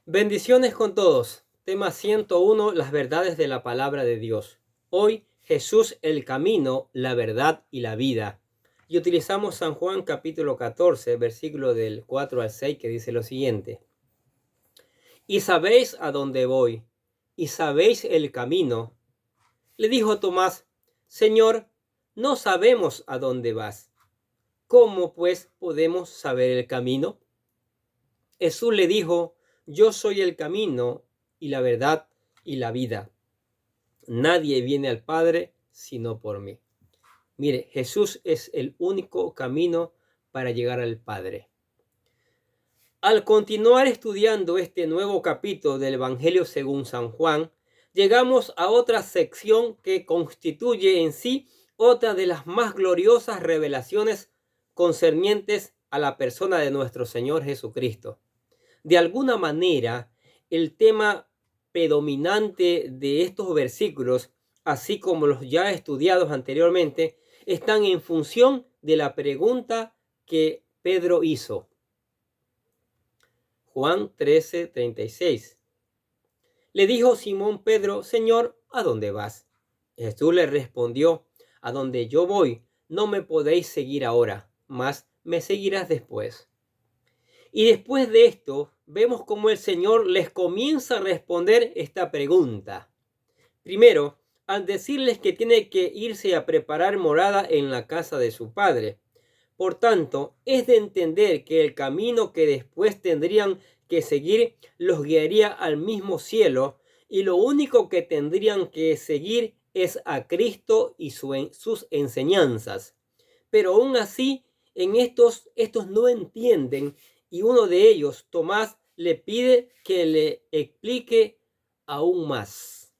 Bendiciones con todos. Tema 101, las verdades de la palabra de Dios. Hoy, Jesús, el camino, la verdad y la vida. Y utilizamos San Juan capítulo 14, versículo del 4 al 6, que dice lo siguiente. Y sabéis a dónde voy, y sabéis el camino. Le dijo Tomás, Señor, no sabemos a dónde vas. ¿Cómo pues podemos saber el camino? Jesús le dijo, yo soy el camino y la verdad y la vida. Nadie viene al Padre sino por mí. Mire, Jesús es el único camino para llegar al Padre. Al continuar estudiando este nuevo capítulo del Evangelio según San Juan, llegamos a otra sección que constituye en sí otra de las más gloriosas revelaciones concernientes a la persona de nuestro Señor Jesucristo. De alguna manera, el tema predominante de estos versículos, así como los ya estudiados anteriormente, están en función de la pregunta que Pedro hizo. Juan 13:36. Le dijo Simón Pedro, Señor, ¿a dónde vas? Jesús le respondió, a donde yo voy, no me podéis seguir ahora, mas me seguirás después. Y después de esto, vemos cómo el Señor les comienza a responder esta pregunta. Primero, al decirles que tiene que irse a preparar morada en la casa de su Padre. Por tanto, es de entender que el camino que después tendrían que seguir los guiaría al mismo cielo, y lo único que tendrían que seguir es a Cristo y sus enseñanzas. Pero aún así, estos no entienden, y uno de ellos, Tomás, le pide que le explique aún más.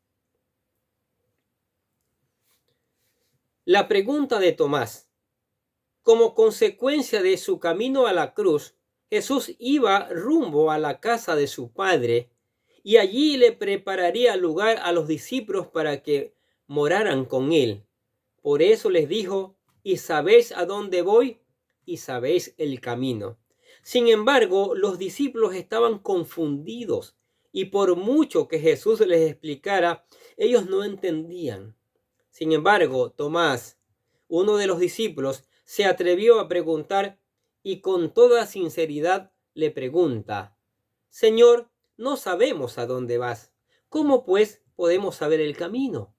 La pregunta de Tomás. Como consecuencia de su camino a la cruz, Jesús iba rumbo a la casa de su Padre, y allí le prepararía lugar a los discípulos para que moraran con él. Por eso les dijo, y sabéis a dónde voy, y sabéis el camino. Sin embargo, los discípulos estaban confundidos, y por mucho que Jesús les explicara, ellos no entendían. Sin embargo, Tomás, uno de los discípulos, se atrevió a preguntar y con toda sinceridad le pregunta, Señor, no sabemos a dónde vas. ¿Cómo pues podemos saber el camino?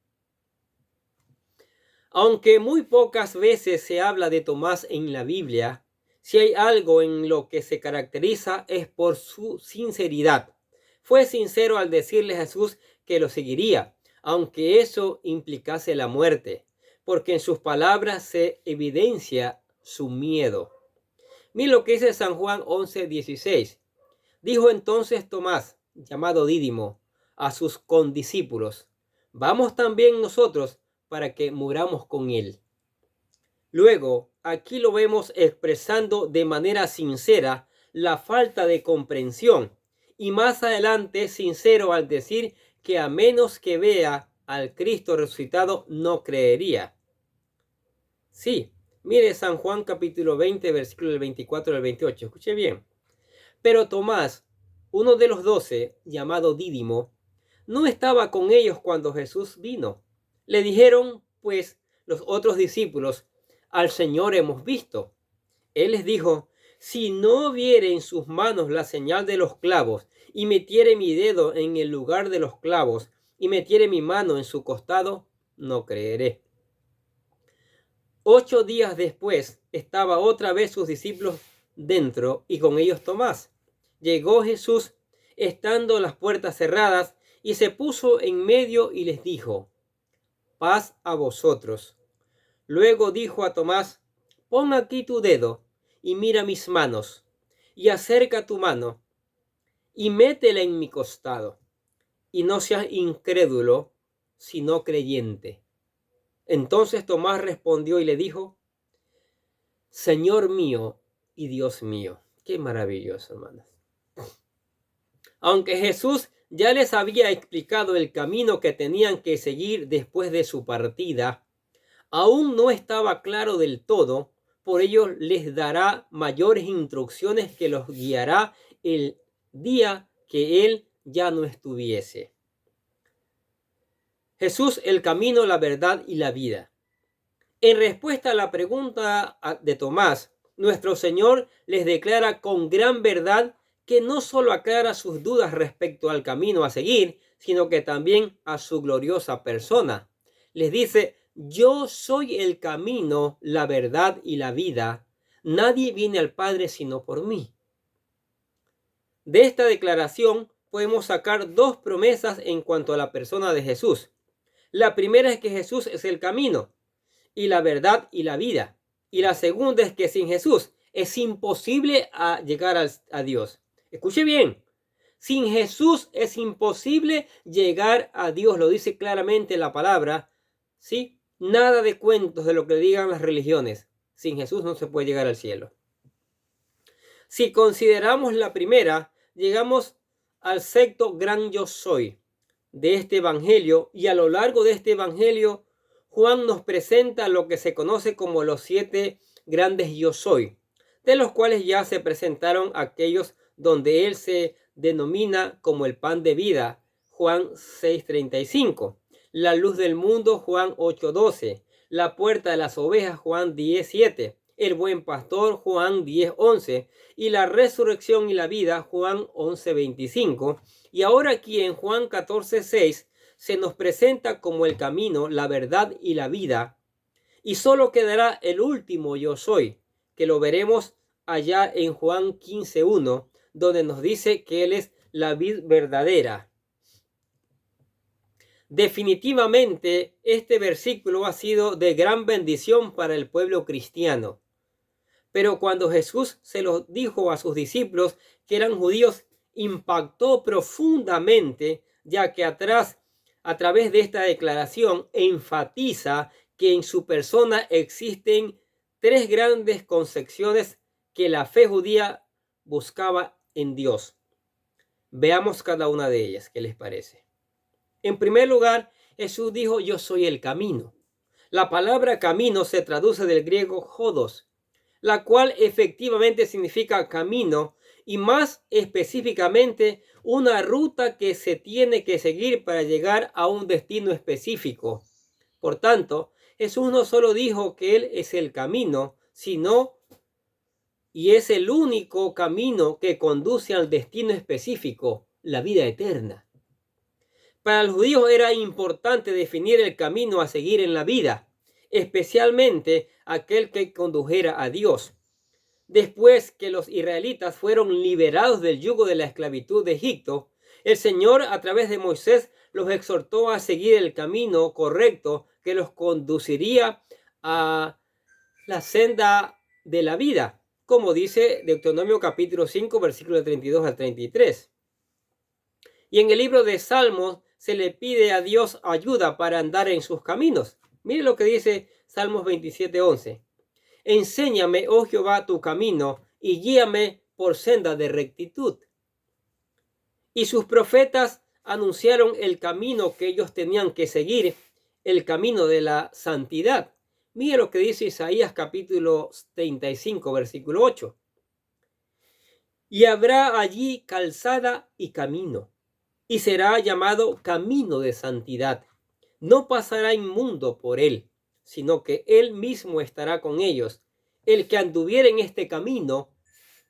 Aunque muy pocas veces se habla de Tomás en la Biblia, si hay algo en lo que se caracteriza es por su sinceridad. Fue sincero al decirle a Jesús que lo seguiría, aunque eso implicase la muerte, porque en sus palabras se evidencia su miedo. Mira lo que dice San Juan 11:16. Dijo entonces Tomás, llamado Dídimo, a sus condiscípulos, vamos también nosotros para que muramos con él. Luego, aquí lo vemos expresando de manera sincera la falta de comprensión, y más adelante sincero al decir que a menos que vea al Cristo resucitado no creería. Sí, mire San Juan capítulo 20, versículo del 24 al 28, escuche bien. Pero Tomás, uno de los 12, llamado Dídimo, no estaba con ellos cuando Jesús vino. Le dijeron, pues, los otros discípulos, al Señor hemos visto. Él les dijo, si no viere en sus manos la señal de los clavos, y metiere mi dedo en el lugar de los clavos, y metiere mi mano en su costado, no creeré. 8 días después, estaba otra vez sus discípulos dentro, y con ellos Tomás. Llegó Jesús, estando las puertas cerradas, y se puso en medio y les dijo, paz a vosotros. Luego dijo a Tomás, pon aquí tu dedo y mira mis manos, y acerca tu mano y métela en mi costado, y no seas incrédulo, sino creyente. Entonces Tomás respondió y le dijo, Señor mío y Dios mío. Qué maravilloso, hermanos. Aunque Jesús ya les había explicado el camino que tenían que seguir después de su partida, aún no estaba claro del todo, por ello les dará mayores instrucciones que los guiará el día que él ya no estuviese. Jesús, el camino, la verdad y la vida. En respuesta a la pregunta de Tomás, nuestro Señor les declara con gran verdad que no solo aclara sus dudas respecto al camino a seguir, sino que también a su gloriosa persona. Les dice: yo soy el camino, la verdad y la vida. Nadie viene al Padre sino por mí. De esta declaración podemos sacar dos promesas en cuanto a la persona de Jesús. La primera es que Jesús es el camino y la verdad y la vida. Y la segunda es que sin Jesús es imposible llegar a Dios. Escuche bien, sin Jesús es imposible llegar a Dios, lo dice claramente la palabra, ¿sí? Nada de cuentos de lo que digan las religiones. Sin Jesús no se puede llegar al cielo. Si consideramos la primera, llegamos al sexto gran yo soy de este evangelio, y a lo largo de este evangelio Juan nos presenta lo que se conoce como los 7 grandes yo soy, de los cuales ya se presentaron aquellos donde él se denomina como el pan de vida, Juan 6:35, la luz del mundo, Juan 8:12, la puerta de las ovejas, Juan 10:7, el buen pastor, Juan 10:11, y la resurrección y la vida, Juan 11:25. Y ahora aquí en Juan 14:6 se nos presenta como el camino, la verdad y la vida. Y solo quedará el último yo soy, que lo veremos allá en Juan 15:1, donde nos dice que él es la vid verdadera. Definitivamente este versículo ha sido de gran bendición para el pueblo cristiano. Pero cuando Jesús se lo dijo a sus discípulos, que eran judíos, impactó profundamente, ya que a través de esta declaración enfatiza que en su persona existen 3 grandes concepciones que la fe judía buscaba en Dios. Veamos cada una de ellas, ¿qué les parece? En primer lugar, Jesús dijo: yo soy el camino. La palabra camino se traduce del griego hodos, la cual efectivamente significa camino, y más específicamente una ruta que se tiene que seguir para llegar a un destino específico. Por tanto, Jesús no solo dijo que él es el camino, sino y es el único camino que conduce al destino específico, la vida eterna. Para los judíos era importante definir el camino a seguir en la vida, especialmente aquel que condujera a Dios. Después que los israelitas fueron liberados del yugo de la esclavitud de Egipto, el Señor a través de Moisés los exhortó a seguir el camino correcto que los conduciría a la senda de la vida, como dice Deuteronomio capítulo 5, versículos 32 al 33. Y en el libro de Salmos se le pide a Dios ayuda para andar en sus caminos. Mire lo que dice Salmos 27:11. Enséñame, oh Jehová, tu camino, y guíame por senda de rectitud. Y sus profetas anunciaron el camino que ellos tenían que seguir, el camino de la santidad. Mire lo que dice Isaías capítulo 35, versículo 8. Y habrá allí calzada y camino, y será llamado camino de santidad. No pasará inmundo por él, sino que él mismo estará con ellos. El que anduviere en este camino,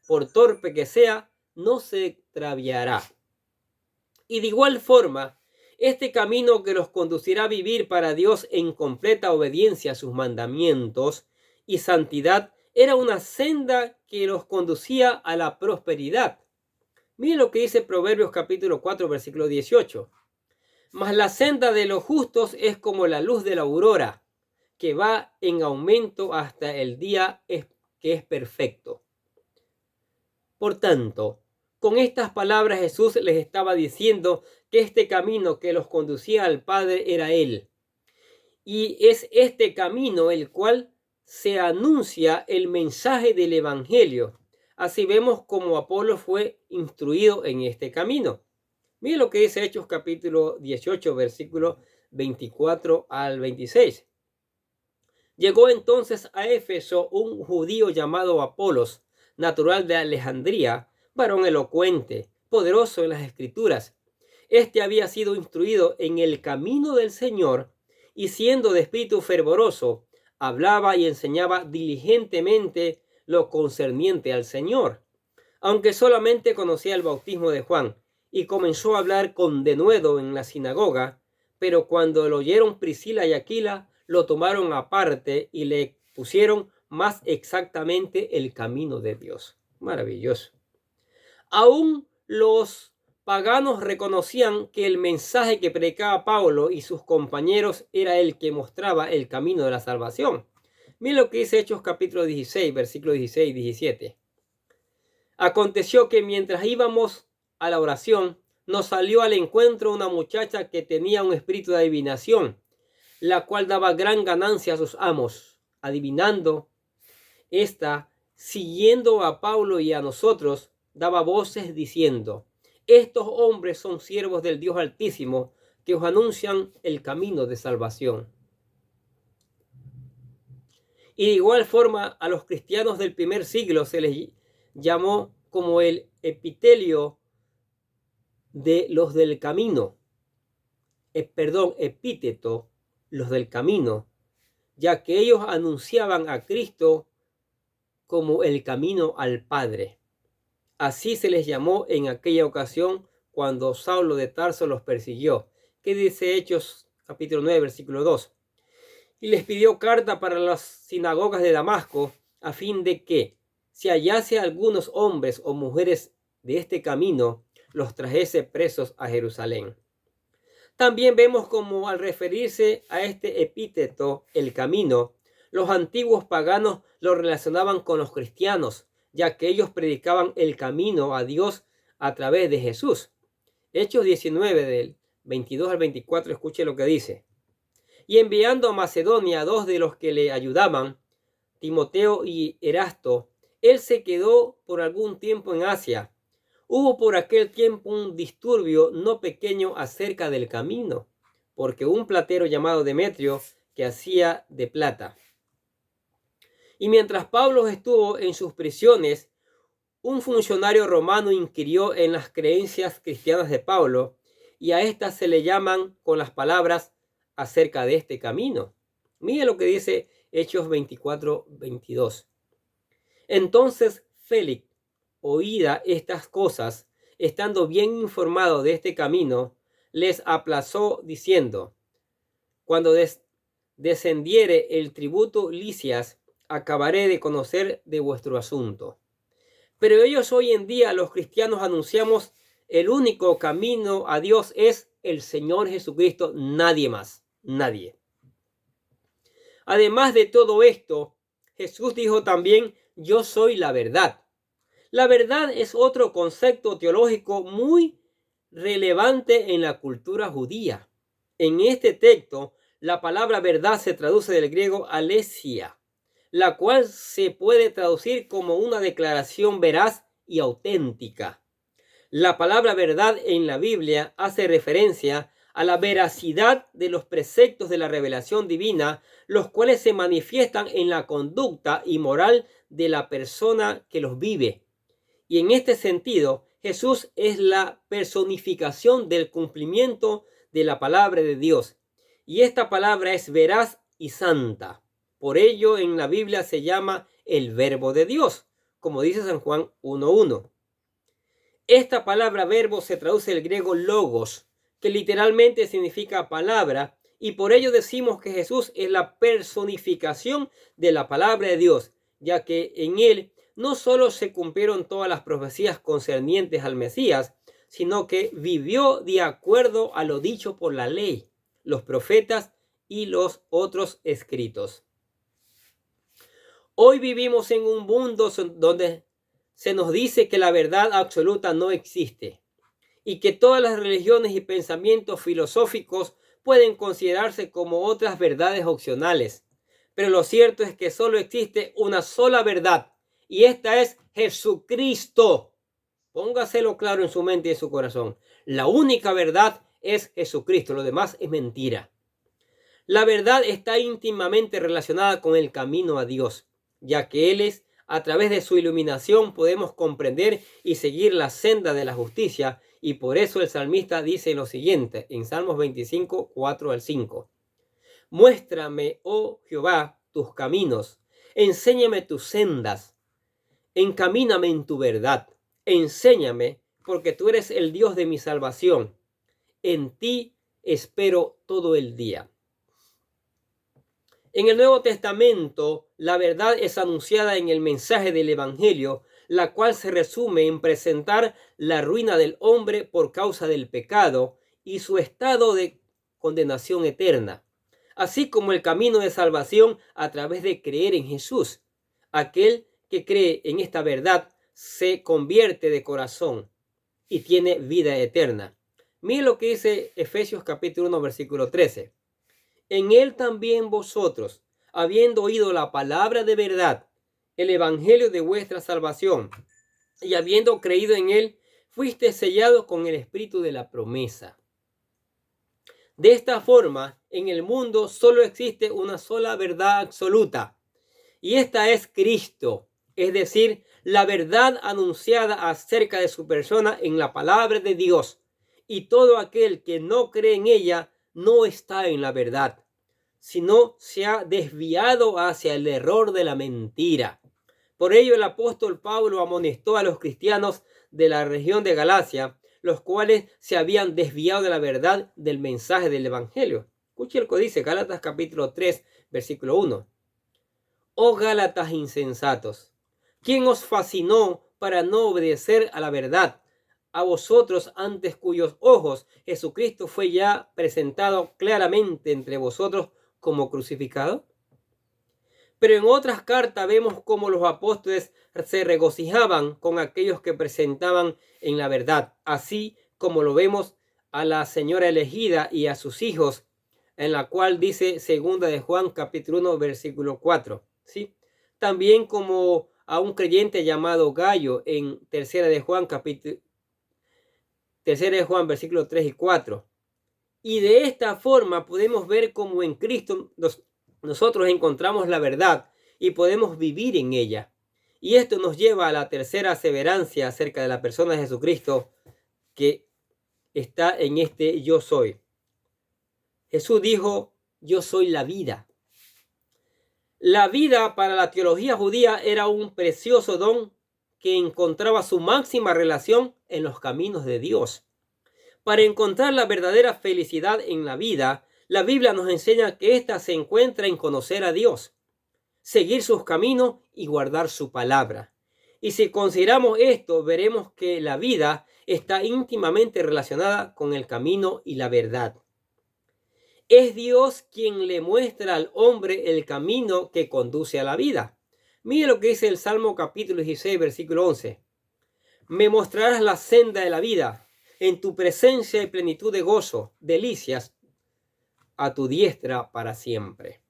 por torpe que sea, no se extraviará. Y de igual forma, este camino que los conducirá a vivir para Dios en completa obediencia a sus mandamientos y santidad era una senda que los conducía a la prosperidad. Miren lo que dice Proverbios capítulo 4, versículo 18. Mas la senda de los justos es como la luz de la aurora, que va en aumento hasta el día que es perfecto. Por tanto, con estas palabras Jesús les estaba diciendo que este camino que los conducía al Padre era Él. Y es este camino el cual se anuncia el mensaje del Evangelio. Así vemos cómo Apolo fue instruido en este camino. Miren lo que dice Hechos capítulo 18, versículo 24 al 26. Llegó entonces a Éfeso un judío llamado Apolos, natural de Alejandría, varón elocuente, poderoso en las Escrituras. Este había sido instruido en el camino del Señor y siendo de espíritu fervoroso, hablaba y enseñaba diligentemente lo concerniente al Señor, aunque solamente conocía el bautismo de Juan, y comenzó a hablar con denuedo en la sinagoga, pero cuando lo oyeron Priscila y Aquila, lo tomaron aparte y le pusieron más exactamente el camino de Dios. Maravilloso. Aún los paganos reconocían que el mensaje que predicaba Pablo y sus compañeros era el que mostraba el camino de la salvación. Miren lo que dice Hechos capítulo 16, versículos 16 y 17. Aconteció que mientras íbamos a la oración, nos salió al encuentro una muchacha que tenía un espíritu de adivinación, la cual daba gran ganancia a sus amos. Adivinando, esta, siguiendo a Pablo y a nosotros, daba voces diciendo: estos hombres son siervos del Dios Altísimo, que os anuncian el camino de salvación. Y de igual forma a los cristianos del primer siglo se les llamó como el epitelio de los del camino, epíteto, los del camino, ya que ellos anunciaban a Cristo como el camino al Padre. Así se les llamó en aquella ocasión cuando Saulo de Tarso los persiguió. ¿Qué dice Hechos capítulo 9, versículo 2? Y les pidió carta para las sinagogas de Damasco, a fin de que, si hallase algunos hombres o mujeres de este camino, los trajese presos a Jerusalén. También vemos como al referirse a este epíteto, el camino, los antiguos paganos lo relacionaban con los cristianos, ya que ellos predicaban el camino a Dios a través de Jesús. Hechos 19, del 22 al 24, escuche lo que dice. Y enviando a Macedonia a dos de los que le ayudaban, Timoteo y Erasto, él se quedó por algún tiempo en Asia. Hubo por aquel tiempo un disturbio no pequeño acerca del camino, porque un platero llamado Demetrio, que hacía de plata. Y mientras Pablo estuvo en sus prisiones, un funcionario romano inquirió en las creencias cristianas de Pablo, y a estas se le llaman con las palabras acerca de este camino. Mire lo que dice Hechos 24, 22. Entonces Félix, oída estas cosas, estando bien informado de este camino, les aplazó diciendo: cuando descendiere el tributo Licias, acabaré de conocer de vuestro asunto. Pero ellos hoy en día, los cristianos, anunciamos el único camino a Dios es el Señor Jesucristo, nadie más, nadie. Además de todo esto, Jesús dijo también: yo soy la verdad. La verdad es otro concepto teológico muy relevante en la cultura judía. En este texto, la palabra verdad se traduce del griego alesia, la cual se puede traducir como una declaración veraz y auténtica. La palabra verdad en la Biblia hace referencia a la veracidad de los preceptos de la revelación divina, los cuales se manifiestan en la conducta y moral de la persona que los vive. Y en este sentido, Jesús es la personificación del cumplimiento de la palabra de Dios. Y esta palabra es veraz y santa. Por ello, en la Biblia se llama el Verbo de Dios, como dice San Juan 1:1. Esta palabra verbo se traduce del griego logos, que literalmente significa palabra, y por ello decimos que Jesús es la personificación de la palabra de Dios, ya que en él no solo se cumplieron todas las profecías concernientes al Mesías, sino que vivió de acuerdo a lo dicho por la ley, los profetas y los otros escritos. Hoy vivimos en un mundo donde se nos dice que la verdad absoluta no existe y que todas las religiones y pensamientos filosóficos pueden considerarse como otras verdades opcionales. Pero lo cierto es que solo existe una sola verdad, y esta es Jesucristo. Póngaselo claro en su mente y en su corazón. La única verdad es Jesucristo, lo demás es mentira. La verdad está íntimamente relacionada con el camino a Dios, ya que Él es A través de su iluminación podemos comprender y seguir la senda de la justicia, y por eso el salmista dice lo siguiente en Salmos 25, 4 al 5. Muéstrame, oh Jehová, tus caminos, enséñame tus sendas, encamíname en tu verdad, enséñame, porque tú eres el Dios de mi salvación. En ti espero todo el día. En el Nuevo Testamento, la verdad es anunciada en el mensaje del Evangelio, la cual se resume en presentar la ruina del hombre por causa del pecado y su estado de condenación eterna, así como el camino de salvación a través de creer en Jesús. Aquel que cree en esta verdad se convierte de corazón y tiene vida eterna. Mire lo que dice Efesios capítulo 1, versículo 13. En él también vosotros, habiendo oído la palabra de verdad, el evangelio de vuestra salvación, y habiendo creído en él, fuiste sellados con el espíritu de la promesa. De esta forma, en el mundo solo existe una sola verdad absoluta, y esta es Cristo, es decir, la verdad anunciada acerca de su persona en la palabra de Dios, y todo aquel que no cree en ella no está en la verdad, sino se ha desviado hacia el error de la mentira. Por ello el apóstol Pablo amonestó a los cristianos de la región de Galacia, los cuales se habían desviado de la verdad del mensaje del evangelio. Escuche lo que dice Gálatas capítulo 3, versículo 1. Oh Gálatas insensatos, ¿quién os fascinó para no obedecer a la verdad? A vosotros, antes cuyos ojos Jesucristo fue ya presentado claramente entre vosotros como crucificado. Pero en otras cartas vemos cómo los apóstoles se regocijaban con aquellos que presentaban en la verdad, así como lo vemos a la señora elegida y a sus hijos, en la cual dice segunda de Juan capítulo 1 versículo 4, ¿sí? También como a un creyente llamado Gallo en tercera de Juan versículo 3 y 4. Y de esta forma podemos ver cómo en Cristo nosotros encontramos la verdad y podemos vivir en ella. Y esto nos lleva a la tercera aseverancia acerca de la persona de Jesucristo, que está en este yo soy. Jesús dijo, yo soy la vida. La vida para la teología judía era un precioso don que encontraba su máxima relación en los caminos de Dios. Para encontrar la verdadera felicidad en la vida, la Biblia nos enseña que ésta se encuentra en conocer a Dios, seguir sus caminos y guardar su palabra. Y si consideramos esto, veremos que la vida está íntimamente relacionada con el camino y la verdad. Es Dios quien le muestra al hombre el camino que conduce a la vida. Mire lo que dice el Salmo capítulo 16, versículo 11. Me mostrarás la senda de la vida. En tu presencia hay plenitud de gozo, delicias a tu diestra para siempre.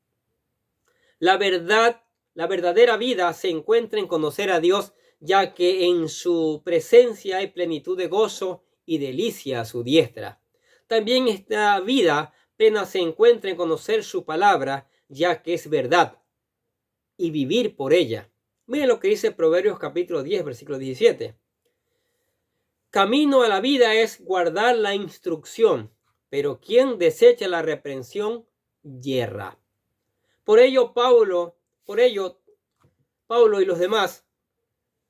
La verdadera vida se encuentra en conocer a Dios, ya que en su presencia hay plenitud de gozo y delicia a su diestra. También esta vida plena se encuentra en conocer su palabra, ya que es verdad, y vivir por ella. Miren lo que dice Proverbios capítulo 10, versículo 17. Camino a la vida es guardar la instrucción, pero quien desecha la reprensión yerra. Por ello Pablo y los demás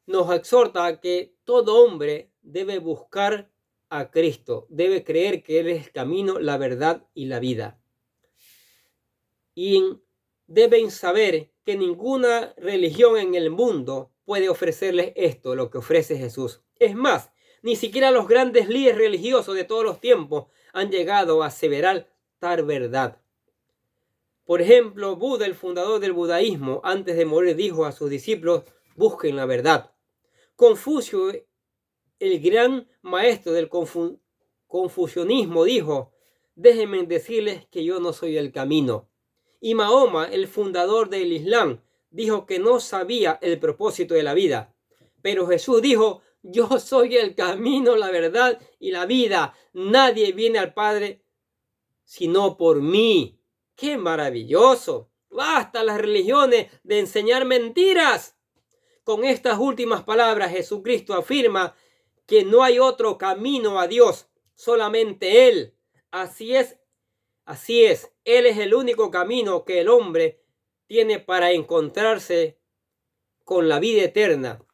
nos exhorta a que todo hombre debe buscar a Cristo, debe creer que Él es el camino, la verdad y la vida. Y deben saber que ninguna religión en el mundo puede ofrecerles esto, lo que ofrece Jesús. Es más, ni siquiera los grandes líderes religiosos de todos los tiempos han llegado a aseverar tal verdad. Por ejemplo, Buda, el fundador del budaísmo, antes de morir dijo a sus discípulos, busquen la verdad. Confucio, el gran maestro del confucianismo, dijo, déjenme decirles que yo no soy el camino. Y Mahoma, el fundador del Islam, dijo que no sabía el propósito de la vida. Pero Jesús dijo, yo soy el camino, la verdad y la vida. Nadie viene al Padre sino por mí. ¡Qué maravilloso! Basta las religiones de enseñar mentiras. Con estas últimas palabras, Jesucristo afirma que no hay otro camino a Dios, solamente Él. Así es. Él es el único camino que el hombre tiene para encontrarse con la vida eterna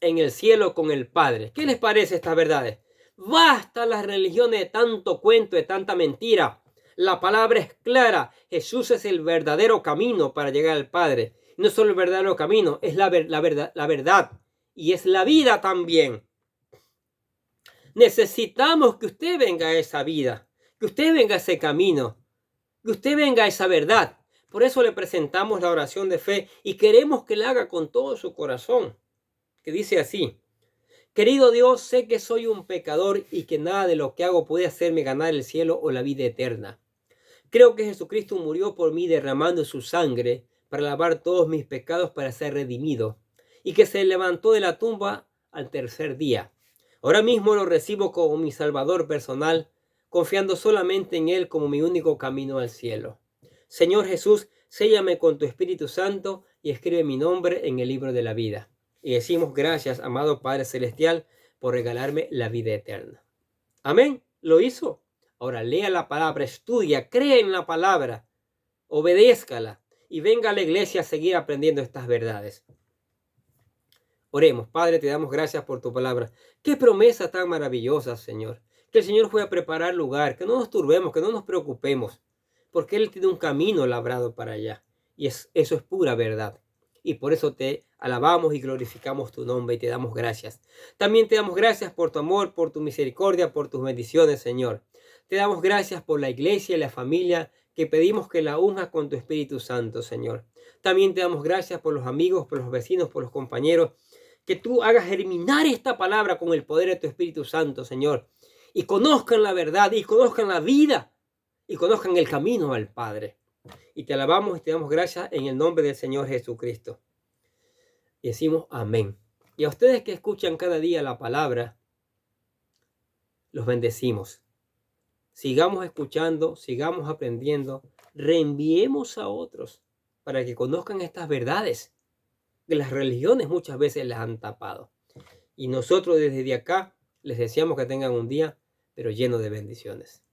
en el cielo con el Padre. ¿Qué les parece estas verdades? Basta las religiones de tanto cuento, de tanta mentira. La palabra es clara. Jesús es el verdadero camino para llegar al Padre. No solo el verdadero camino, es la verdad y es la vida también. Necesitamos que usted venga a esa vida, que usted venga a ese camino, que usted venga a esa verdad. Por eso le presentamos la oración de fe y queremos que la haga con todo su corazón, que dice así: querido Dios, sé que soy un pecador y que nada de lo que hago puede hacerme ganar el cielo o la vida eterna. Creo que Jesucristo murió por mí derramando su sangre para lavar todos mis pecados para ser redimido, y que se levantó de la tumba al tercer día. Ahora mismo lo recibo como mi Salvador personal, confiando solamente en Él como mi único camino al cielo. Señor Jesús, séllame con tu Espíritu Santo y escribe mi nombre en el libro de la vida. Y decimos gracias, amado Padre Celestial, por regalarme la vida eterna. Amén. ¿Lo hizo? Ahora lea la palabra, estudia, cree en la palabra, obedézcala y venga a la iglesia a seguir aprendiendo estas verdades. Oremos. Padre, te damos gracias por tu palabra. Qué promesa tan maravillosa, Señor. Que el Señor fue a preparar lugar, que no nos turbemos, que no nos preocupemos, porque Él tiene un camino labrado para allá. Y eso es pura verdad. Y por eso te alabamos y glorificamos tu nombre y te damos gracias. También te damos gracias por tu amor, por tu misericordia, por tus bendiciones, Señor. Te damos gracias por la iglesia y la familia que pedimos que la unjas con tu Espíritu Santo, Señor. También te damos gracias por los amigos, por los vecinos, por los compañeros. Que tú hagas germinar esta palabra con el poder de tu Espíritu Santo, Señor. Y conozcan la verdad, y conozcan la vida, y conozcan el camino al Padre. Y te alabamos y te damos gracias en el nombre del Señor Jesucristo. Y decimos amén. Y a ustedes que escuchan cada día la palabra, los bendecimos. Sigamos escuchando, sigamos aprendiendo, reenviemos a otros para que conozcan estas verdades que las religiones muchas veces las han tapado. Y nosotros desde acá les deseamos que tengan un día, pero lleno de bendiciones.